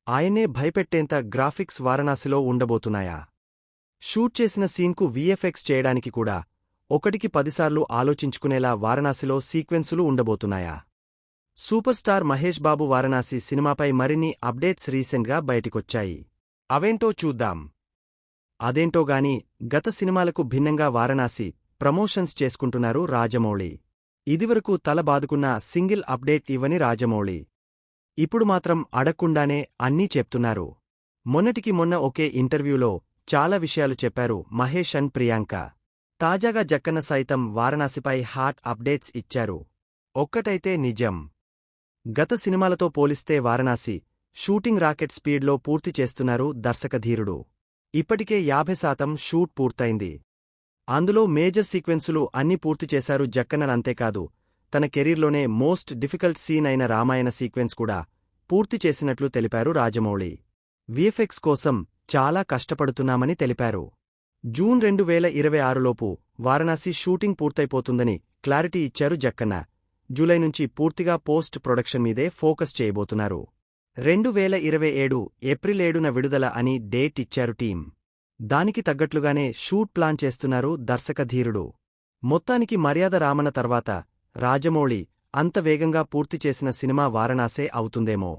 ఆయనే భయపెట్టేంత గ్రాఫిక్స్ వారణాసిలో ఉండబోతున్నాయా? షూట్ చేసిన సీన్కు వీఎఫ్ఎక్స్ చేయడానికి కూడా 1కి 10 సార్లు ఆలోచించుకునేలా వారణాసిలో సీక్వెన్సులు ఉండబోతున్నాయా? సూపర్ స్టార్ మహేష్ బాబు వారణాసి సినిమాపై మరిన్ని అప్డేట్స్ రీసెంట్గా బయటికొచ్చాయి. అవేంటో చూద్దాం. అదేంటోగాని గత సినిమాలకు భిన్నంగా వారణాసి ప్రమోషన్స్ చేసుకుంటున్నారు రాజమౌళి. ఇదివరకు తల బాదుకున్న సింగిల్ అప్డేట్ ఇవ్వని రాజమౌళి ఇప్పుడు మాత్రం అడక్కుండానే అన్నీ చెప్తున్నారు. మొన్నటికి మొన్న ఒకే ఇంటర్వ్యూలో చాలా విషయాలు చెప్పారు మహేష్ అండ్ ప్రియాంక. తాజాగా జక్కన్న సైతం వారణాసిపై హాట్ అప్డేట్స్ ఇచ్చారు. ఒక్కటైతే నిజం. గత సినిమాలతో పోలిస్తే వారణాసి షూటింగ్ రాకెట్ స్పీడ్లో పూర్తి చేస్తున్నారు దర్శకధీరుడు. ఇప్పటికే 50% షూట్ పూర్తయింది. అందులో మేజర్ సీక్వెన్సులు అన్నీ పూర్తి చేశారు జక్కన్న. అంతేకాదు తన కెరీర్లోనే మోస్ట్ డిఫికల్ట్ సీన్ అయిన రామాయణ సీక్వెన్స్ కూడా పూర్తి చేసినట్లు తెలిపారు రాజమౌళి. వీఎఫ్ఎక్స్ కోసం చాలా కష్టపడుతున్నామని తెలిపారు. జూన్ 2026లోపు వారణాసి షూటింగ్ పూర్తయిపోతుందని క్లారిటీ ఇచ్చారు జక్కన్న. జూలై నుంచి పూర్తిగా పోస్ట్ ప్రొడక్షన్ మీదే ఫోకస్ చేయబోతున్నారు. 2027 ఏప్రిల్ 7న విడుదల అని డేట్ ఇచ్చారు టీం. దానికి తగ్గట్లుగానే షూట్ ప్లాన్ చేస్తున్నారు దర్శకధీరుడు. మొత్తానికి మర్యాద రామన్న తర్వాత రాజమౌళి అంత వేగంగా పూర్తి చేసిన సినిమా వారణాసే అవుతుందేమో.